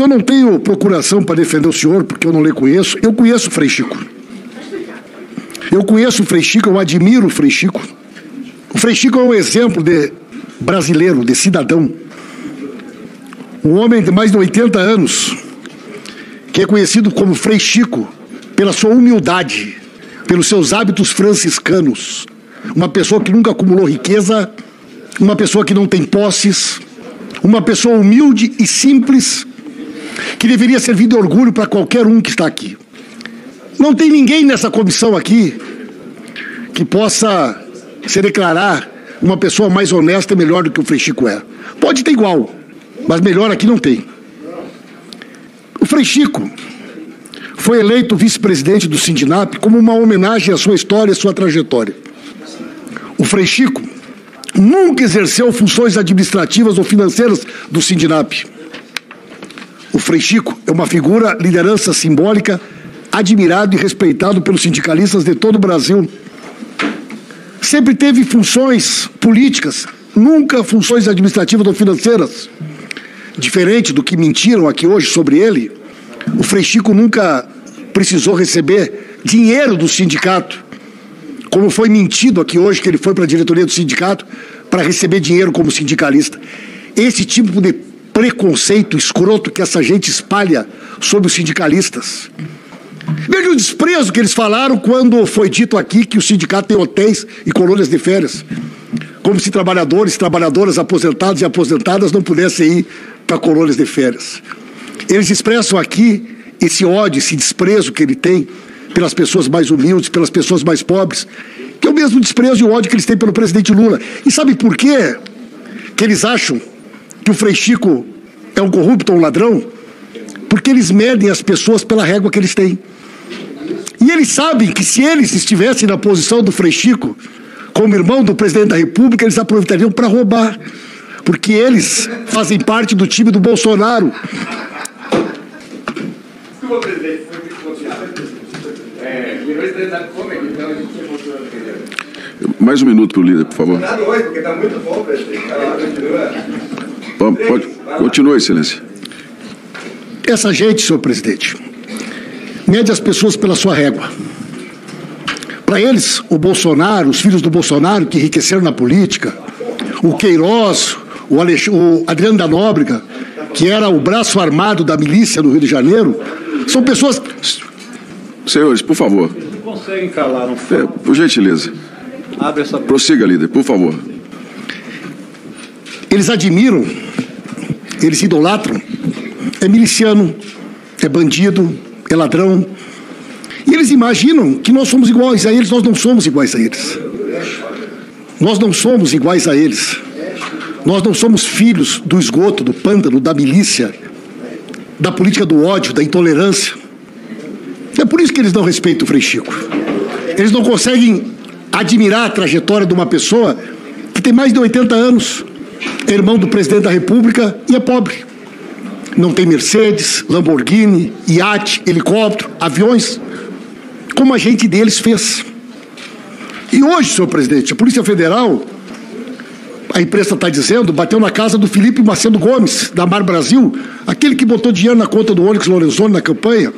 senhor não tenho procuração para defender o senhor, porque eu não lhe conheço. Eu conheço o Frei Chico. Eu conheço o Frei Chico, eu admiro o Frei Chico. O Frei Chico é um exemplo de brasileiro, de cidadão. Um homem de mais de 80 anos, que é conhecido como Frei Chico pela sua humildade, pelos seus hábitos franciscanos. Uma pessoa que nunca acumulou riqueza, uma pessoa que não tem posses, uma pessoa humilde e simples, que deveria servir de orgulho para qualquer um que está aqui. Não tem ninguém nessa comissão aqui que possa se declarar uma pessoa mais honesta e melhor do que o Frei Chico é. Pode ter igual, mas melhor aqui não tem. O Frei Chico foi eleito vice-presidente do Sindinap como uma homenagem à sua história e à sua trajetória. O Frei Chico nunca exerceu funções administrativas ou financeiras do Sindinap. O Frei Chico é uma figura, liderança simbólica, admirado e respeitado pelos sindicalistas de todo o Brasil. Sempre teve funções políticas, nunca funções administrativas ou financeiras. Diferente do que mentiram aqui hoje sobre ele, o Frei Chico nunca precisou receber dinheiro do sindicato, como foi mentido aqui hoje que ele foi para a diretoria do sindicato para receber dinheiro como sindicalista. Esse tipo de preconceito escroto que essa gente espalha sobre os sindicalistas. Veja o desprezo que eles falaram quando foi dito aqui que o sindicato tem hotéis e colônias de férias. Como se trabalhadores, trabalhadoras, aposentados e aposentadas não pudessem ir para colônias de férias. Eles expressam aqui esse ódio, esse desprezo que ele tem pelas pessoas mais humildes, pelas pessoas mais pobres, que é o mesmo desprezo e o ódio que eles têm pelo presidente Lula. E sabe por quê que eles acham que o Frei Chico é um corrupto ou um ladrão? Porque eles medem as pessoas pela régua que eles têm. E eles sabem que se eles estivessem na posição do Frei Chico, como irmão do presidente da República, eles aproveitariam para roubar. Porque eles fazem parte do time do Bolsonaro. Desculpa, presidente, mais um minuto para o líder, por favor. Porque está muito bom, presidente. Pode, continue, excelência. Essa gente, senhor presidente, mede as pessoas pela sua régua. Para eles, o Bolsonaro, os filhos do Bolsonaro que enriqueceram na política, o Queiroz, o Adriano da Nóbrega, que era o braço armado da milícia do Rio de Janeiro, são pessoas... Senhores, por favor. Eles não conseguem calar, não foi? Por gentileza. Abre essa... Prossiga, líder, por favor. Eles admiram, eles idolatram, é miliciano, é bandido, é ladrão. E eles imaginam que nós somos iguais a eles, nós não somos iguais a eles. Nós não somos iguais a eles. Nós não somos filhos do esgoto, do pântano, da milícia, da política do ódio, da intolerância. É por isso que eles não respeitam o Frei Chico. Eles não conseguem admirar a trajetória de uma pessoa que tem mais de 80 anos, é irmão do presidente da República e é pobre. Não tem Mercedes, Lamborghini, iate, helicóptero, aviões, como a gente deles fez. E hoje, senhor presidente, a Polícia Federal, a imprensa está dizendo, bateu na casa do Felipe Macedo Gomes, da Mar Brasil, aquele que botou dinheiro na conta do Onyx Lorenzoni na campanha,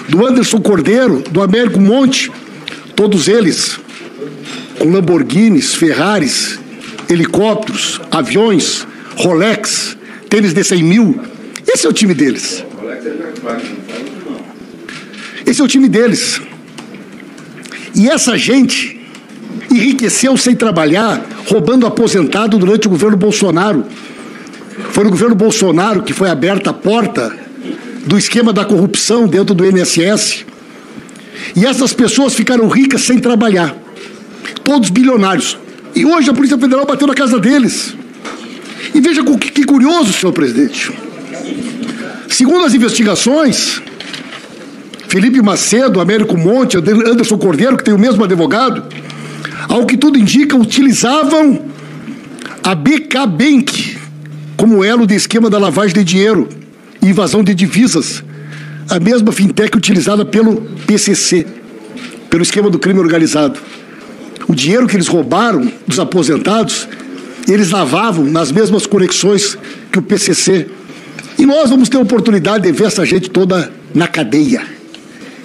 do Anderson Cordeiro, do Américo Monte, todos eles com Lamborghinis, Ferraris, helicópteros, aviões, Rolex, tênis de 100 mil. Esse é o time deles. Esse é o time deles. E essa gente enriqueceu sem trabalhar, roubando aposentado durante o governo Bolsonaro. Foi no governo Bolsonaro que foi aberta a porta do esquema da corrupção dentro do INSS. E essas pessoas ficaram ricas sem trabalhar. Todos bilionários. E hoje a Polícia Federal bateu na casa deles. E veja que curioso, senhor presidente. Segundo as investigações, Felipe Macedo, Américo Monte, Anderson Cordeiro, que tem o mesmo advogado, ao que tudo indica, utilizavam a BK Bank como elo de esquema da lavagem de dinheiro e invasão de divisas, a mesma fintech utilizada pelo PCC, pelo esquema do crime organizado. O dinheiro que eles roubaram dos aposentados, eles lavavam nas mesmas conexões que o PCC. E nós vamos ter a oportunidade de ver essa gente toda na cadeia.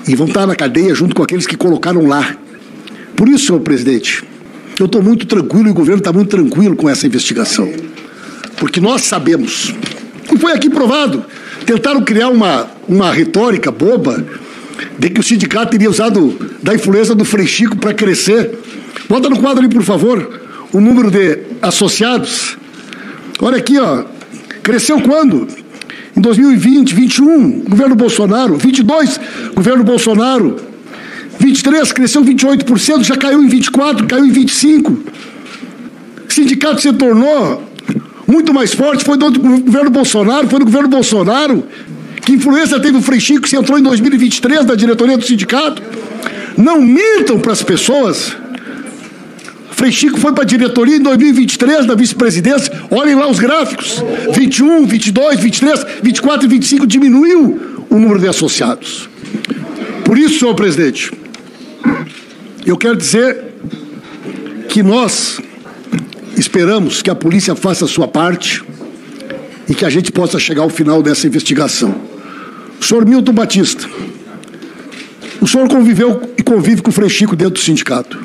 E vão estar na cadeia junto com aqueles que colocaram lá. Por isso, senhor presidente, eu estou muito tranquilo e o governo está muito tranquilo com essa investigação. Porque nós sabemos, e foi aqui provado, tentaram criar uma retórica boba de que o sindicato teria usado da influência do Frei Chico para crescer. Bota no quadro ali, por favor, o número de associados. Olha aqui, ó, cresceu quando? Em 2020, 21, governo Bolsonaro, 22, governo Bolsonaro, 23, cresceu 28%, já caiu em 24%, caiu em 25%. O sindicato se tornou muito mais forte, foi do governo Bolsonaro, foi no governo Bolsonaro. Que influência teve o Frei Chico, que se entrou em 2023 na diretoria do sindicato? Não mintam para as pessoas. O Frei Chico foi para a diretoria em 2023 da vice-presidência. Olhem lá os gráficos. 21, 22, 23, 24 e 25 diminuiu o número de associados. Por isso, senhor presidente, eu quero dizer que nós esperamos que a polícia faça a sua parte e que a gente possa chegar ao final dessa investigação. O senhor Milton Batista, o senhor conviveu e convive com o Frei Chico dentro do sindicato.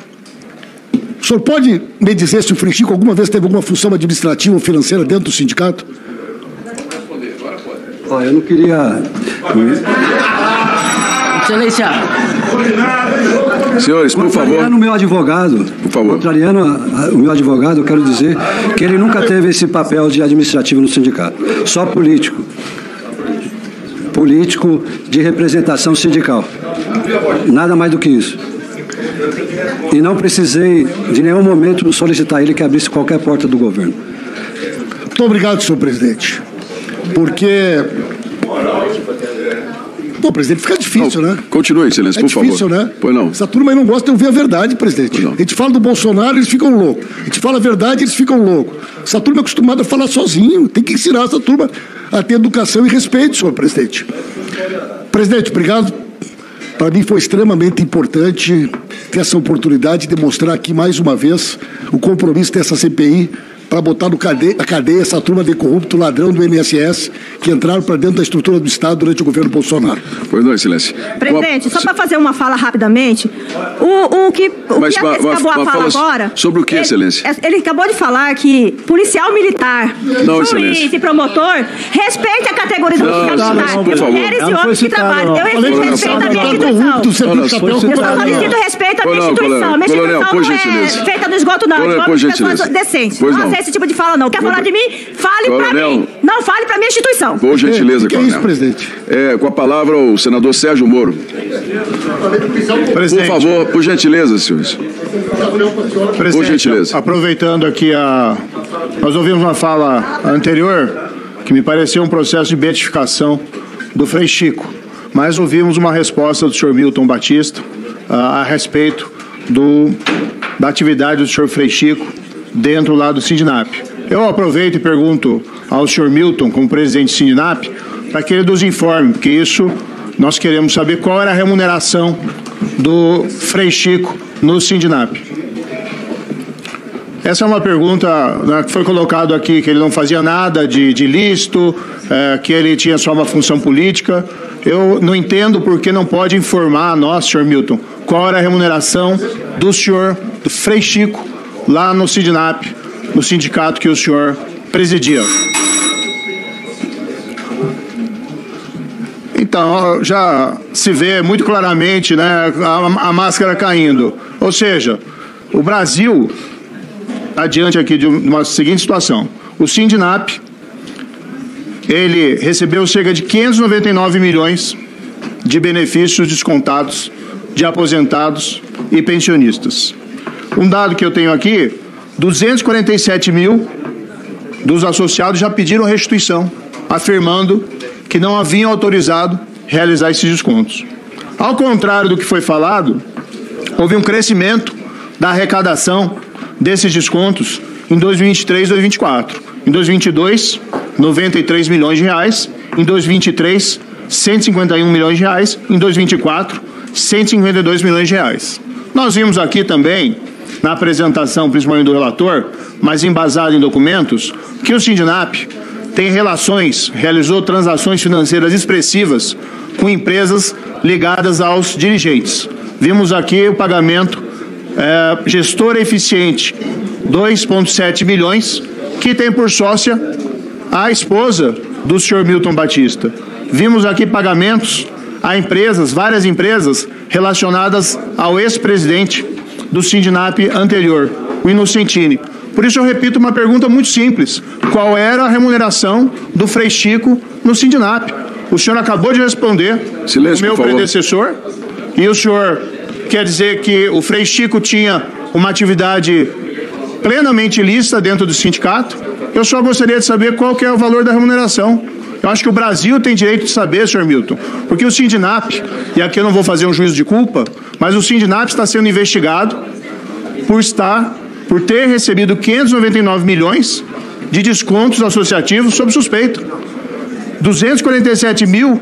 O senhor pode me dizer se o Frei Chico alguma vez teve alguma função administrativa ou financeira dentro do sindicato? Eu não queria... Excelência. Senhores, por favor. Contrariando o meu advogado, por favor. Contrariando o meu advogado, eu quero dizer que ele nunca teve esse papel de administrativo no sindicato. Só político. Político de representação sindical. Nada mais do que isso. E não precisei, de nenhum momento, solicitar ele que abrisse qualquer porta do governo. Muito obrigado, senhor presidente. Porque... Pô, presidente, fica difícil, não, né? Continue, excelência, por favor. É difícil, né? Pois não. Essa turma aí não gosta de ouvir a verdade, presidente. A gente fala do Bolsonaro, eles ficam loucos. A gente fala a verdade, eles ficam loucos. Essa turma é acostumada a falar sozinho. Tem que ensinar essa turma a ter educação e respeito, senhor presidente. Presidente, obrigado. Para mim foi extremamente importante ter essa oportunidade de demonstrar aqui mais uma vez o compromisso dessa CPI para botar na cadeia essa turma de corrupto, ladrão do INSS, que entraram para dentro da estrutura do Estado durante o governo Bolsonaro. Pois não, excelência. Presidente, só para fazer uma fala rapidamente, o que acabou a fala agora... Sobre o que, excelência? Ele acabou de falar que policial militar, juiz e promotor, respeita a categoria do policial militar. Por favor. Mulheres e homens que trabalham. Eu exijo respeito à minha instituição. Eu só solicito respeito à minha instituição. Minha instituição não é feita do esgoto, não. De pessoas decentes. Não esse tipo de fala, não. Quer falar de mim? Fale pra mim. Não fale pra minha instituição. Por gentileza, que é isso, presidente? Com a palavra o senador Sérgio Moro. Presidente. Por favor, por gentileza, senhores. Presidente, por gentileza. Aproveitando aqui nós ouvimos uma fala anterior que me pareceu um processo de beatificação do Frei Chico, mas ouvimos uma resposta do senhor Milton Batista a respeito da atividade do senhor Frei Chico dentro lá do Sindinap. Eu aproveito e pergunto ao senhor Milton, como presidente do Sindinap, para que ele nos informe, porque isso nós queremos saber qual era a remuneração do Frei Chico no Sindinap. Essa é uma pergunta que foi colocado aqui, que ele não fazia nada de ilícito, que ele tinha só uma função política. Eu não entendo por que não pode informar a nós, senhor Milton, qual era a remuneração do Frei Chico, lá no Sindinap, no sindicato que o senhor presidia. Então, já se vê muito claramente, né, a máscara caindo. Ou seja, o Brasil, adiante aqui de uma seguinte situação, o Sindinap, ele recebeu cerca de 599 milhões de benefícios descontados de aposentados e pensionistas. Um dado que eu tenho aqui, 247 mil dos associados já pediram restituição, afirmando que não haviam autorizado realizar esses descontos. Ao contrário do que foi falado, houve um crescimento da arrecadação desses descontos em 2023 e 2024. Em 2022, 93 milhões de reais. Em 2023, 151 milhões de reais. Em 2024, 152 milhões de reais. Nós vimos aqui também, na apresentação, principalmente do relator, mas embasado em documentos, que o Sindinap realizou transações financeiras expressivas com empresas ligadas aos dirigentes. Vimos aqui o pagamento gestora eficiente, 2,7 milhões, que tem por sócia a esposa do senhor Milton Batista. Vimos aqui pagamentos a empresas, várias empresas relacionadas ao ex-presidente do Sindinap anterior, o Inocentini. Por isso eu repito uma pergunta muito simples: qual era a remuneração do Frei Chico no Sindinap? O senhor acabou de responder, silêncio, o meu predecessor, e o senhor quer dizer que o Frei Chico tinha uma atividade plenamente lícita dentro do sindicato. Eu só gostaria de saber qual que é o valor da remuneração. Eu acho que o Brasil tem direito de saber, senhor Milton, porque o Sindinap, e aqui eu não vou fazer um juízo de culpa, mas o Sindinap está sendo investigado por ter recebido 599 milhões de descontos associativos sob suspeita. 247 mil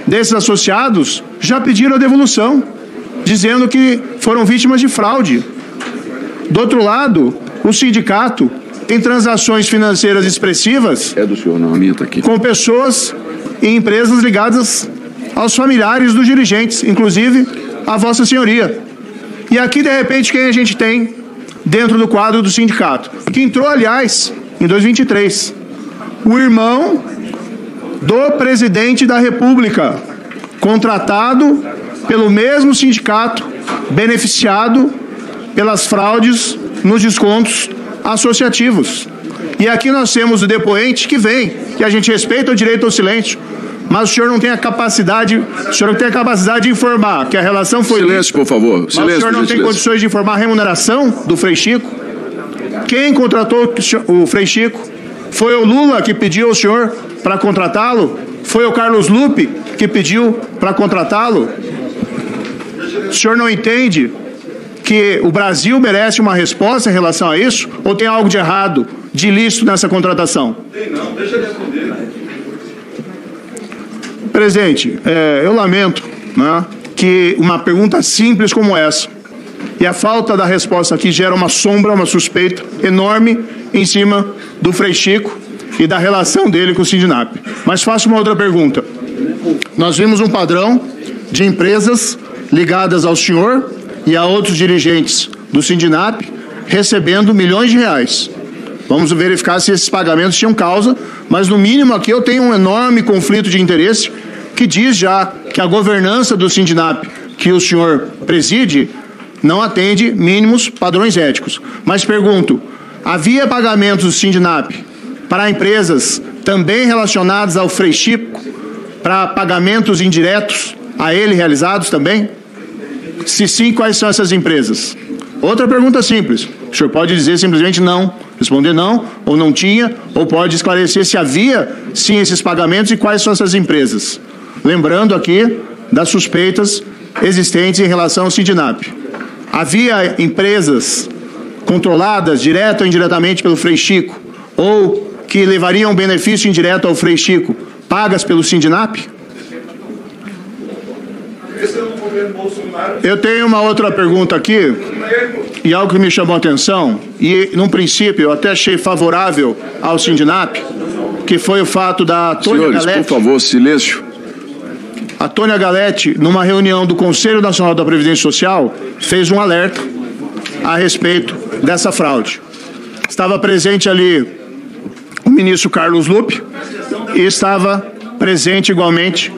desses associados já pediram a devolução, dizendo que foram vítimas de fraude. Do outro lado, o sindicato tem transações financeiras expressivas do senhor, não, a minha tá aqui, com pessoas e empresas ligadas aos familiares dos dirigentes, inclusive a Vossa Senhoria. E aqui, de repente, quem a gente tem dentro do quadro do sindicato? Que entrou, aliás, em 2023. O irmão do presidente da República, contratado pelo mesmo sindicato, beneficiado pelas fraudes nos descontos associativos. E aqui nós temos o depoente que vem, que a gente respeita o direito ao silêncio, mas o senhor não tem a capacidade, de informar que a relação foi... Silêncio, por favor. Silêncio, mas o senhor não tem condições de informar a remuneração do Frei Chico? Quem contratou o Frei Chico? Foi o Lula que pediu ao senhor para contratá-lo? Foi o Carlos Lupe que pediu para contratá-lo? O senhor não entende que o Brasil merece uma resposta em relação a isso? Ou tem algo de errado, de ilícito nessa contratação? Tem não, deixa ele responder. Presidente, eu lamento, né, que uma pergunta simples como essa e a falta da resposta aqui gera uma sombra, uma suspeita enorme em cima do Frei Chico e da relação dele com o Sindinap. Mas faço uma outra pergunta. Nós vimos um padrão de empresas ligadas ao senhor e a outros dirigentes do Sindinap recebendo milhões de reais. Vamos verificar se esses pagamentos tinham causa, mas no mínimo aqui eu tenho um enorme conflito de interesse que diz já que a governança do Sindinap que o senhor preside não atende mínimos padrões éticos. Mas pergunto, havia pagamentos do Sindinap para empresas também relacionadas ao Frei Chico, para pagamentos indiretos a ele realizados também? Se sim, quais são essas empresas? Outra pergunta simples. O senhor pode dizer simplesmente não, responder não, ou não tinha, ou pode esclarecer se havia sim esses pagamentos e quais são essas empresas. Lembrando aqui das suspeitas existentes em relação ao Sindinap. Havia empresas controladas, direto ou indiretamente, pelo Frei Chico, ou que levariam benefício indireto ao Frei Chico, pagas pelo Sindinap? Eu tenho uma outra pergunta aqui, e algo que me chamou a atenção, e num princípio eu até achei favorável ao Sindinap, que foi o fato da Tônia Galete. Senhores, por favor, silêncio. A Tônia Galete, numa reunião do Conselho Nacional da Previdência Social, fez um alerta a respeito dessa fraude. Estava presente ali o ministro Carlos Lupe e estava presente igualmente.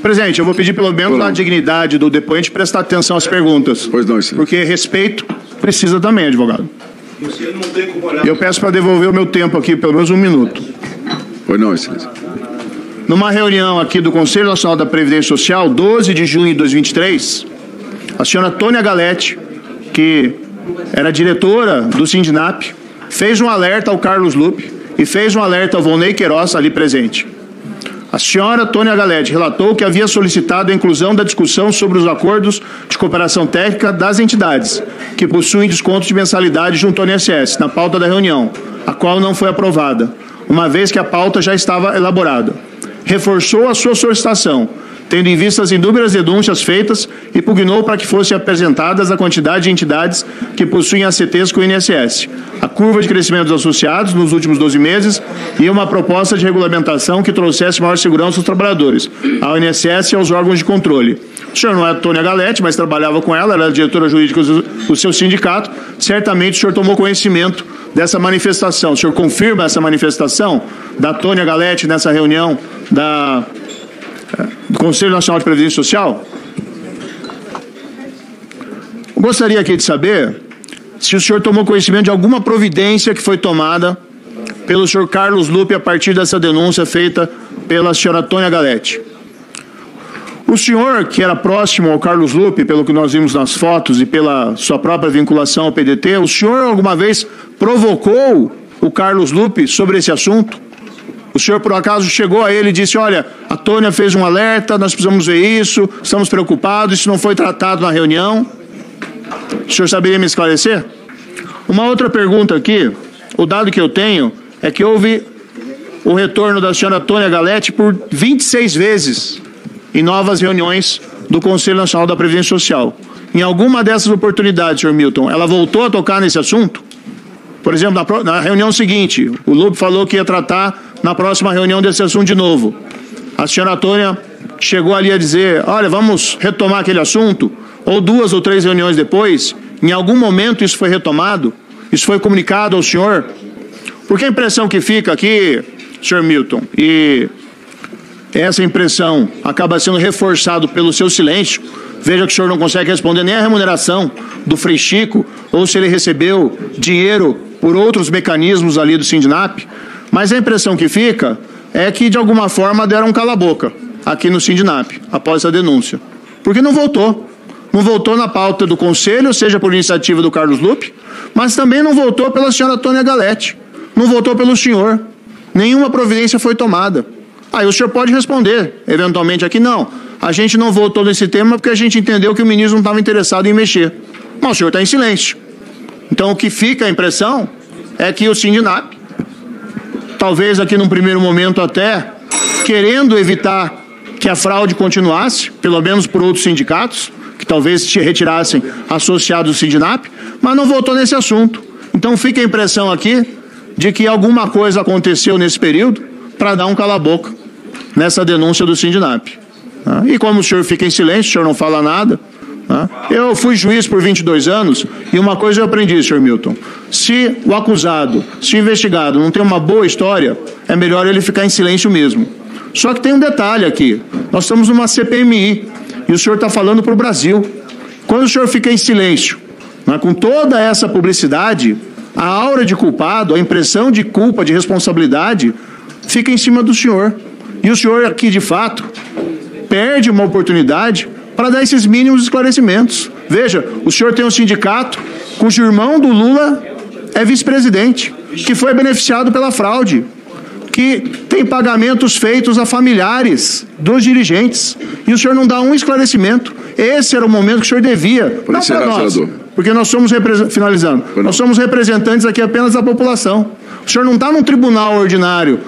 Presidente, eu vou pedir pelo menos na dignidade do depoente prestar atenção às perguntas. Pois não, excelência. Porque respeito precisa também, advogado. Eu peço para devolver o meu tempo aqui, pelo menos 1 minuto. Pois não, excelência. Numa reunião aqui do Conselho Nacional da Previdência Social, 12 de junho de 2023, a senhora Tônia Galete, que era diretora do Sindinap, fez um alerta ao Carlos Lupe e fez um alerta ao Volney Queiroz, ali presente. A senhora Tônia Galete relatou que havia solicitado a inclusão da discussão sobre os acordos de cooperação técnica das entidades que possuem desconto de mensalidade junto ao INSS na pauta da reunião, a qual não foi aprovada, uma vez que a pauta já estava elaborada. reforçou a sua solicitação, tendo em vista as inúmeras denúncias feitas e pugnou para que fossem apresentadas a quantidade de entidades que possuem ACTs com o INSS, a curva de crescimento dos associados nos últimos 12 meses e uma proposta de regulamentação que trouxesse maior segurança aos trabalhadores, ao INSS e aos órgãos de controle. O senhor não é a Tônia Galete, mas trabalhava com ela, era a diretora jurídica do seu sindicato. Certamente o senhor tomou conhecimento dessa manifestação. O senhor confirma essa manifestação da Tônia Galete nessa reunião do Conselho Nacional de Previdência Social? Eu gostaria aqui de saber se o senhor tomou conhecimento de alguma providência que foi tomada pelo senhor Carlos Lupe a partir dessa denúncia feita pela senhora Tônia Galete. O senhor, que era próximo ao Carlos Lupe, pelo que nós vimos nas fotos e pela sua própria vinculação ao PDT, o senhor alguma vez provocou o Carlos Lupe sobre esse assunto? O senhor, por acaso, chegou a ele e disse, olha, a Tônia fez um alerta, nós precisamos ver isso, estamos preocupados, isso não foi tratado na reunião? O senhor saberia me esclarecer? Uma outra pergunta aqui, o dado que eu tenho é que houve o retorno da senhora Tônia Galete por 26 vezes em novas reuniões do Conselho Nacional da Previdência Social. Em alguma dessas oportunidades, senhor Milton, ela voltou a tocar nesse assunto? Por exemplo, na reunião seguinte, o Lupe falou que ia tratar na próxima reunião desse assunto de novo. A senhora Tônia chegou ali a dizer, olha, vamos retomar aquele assunto, ou 2 ou 3 reuniões depois, em algum momento isso foi retomado? Isso foi comunicado ao senhor? Porque a impressão que fica aqui, senhor Milton, e essa impressão acaba sendo reforçada pelo seu silêncio. Veja que o senhor não consegue responder nem a remuneração do Frei Chico, ou se ele recebeu dinheiro por outros mecanismos ali do Sindinap. Mas a impressão que fica é que, de alguma forma, deram um cala-boca aqui no Sindinap, após a denúncia. Porque não voltou. Não voltou na pauta do Conselho, seja por iniciativa do Carlos Lupe, mas também não voltou pela senhora Tônia Galete. Não voltou pelo senhor. Nenhuma providência foi tomada. Aí o senhor pode responder, eventualmente, aqui, não. A gente não voltou nesse tema porque a gente entendeu que o ministro não estava interessado em mexer. Mas o senhor está em silêncio. Então, o que fica a impressão é que o Sindinap, talvez aqui num primeiro momento até, querendo evitar que a fraude continuasse, pelo menos por outros sindicatos, que talvez se retirassem associados do Sindinap, mas não voltou nesse assunto. Então, fica a impressão aqui de que alguma coisa aconteceu nesse período para dar um cala-boca nessa denúncia do Sindinap. E como o senhor fica em silêncio, o senhor não fala nada. Eu fui juiz por 22 anos e uma coisa eu aprendi, senhor Milton. Se o acusado, se o investigado não tem uma boa história, é melhor ele ficar em silêncio mesmo. Só que tem um detalhe aqui. Nós estamos numa CPMI e o senhor está falando para o Brasil. Quando o senhor fica em silêncio, com toda essa publicidade, a aura de culpado, a impressão de culpa, de responsabilidade, fica em cima do senhor. E o senhor aqui, de fato, perde uma oportunidade para dar esses mínimos esclarecimentos. Veja, o senhor tem um sindicato cujo irmão do Lula é vice-presidente, que foi beneficiado pela fraude, que tem pagamentos feitos a familiares dos dirigentes, e o senhor não dá um esclarecimento. Esse era o momento que o senhor devia, não para nós, porque nós somos, finalizando, nós somos representantes aqui apenas da população. O senhor não está num tribunal ordinário,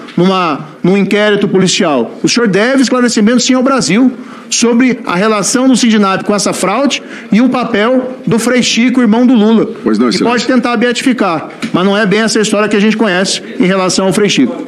num inquérito policial. O senhor deve esclarecimento, sim, ao Brasil sobre a relação do Sindinap com essa fraude e o papel do Frei Chico, irmão do Lula. Pois não, que pode tentar beatificar, mas não é bem essa história que a gente conhece em relação ao Frei Chico.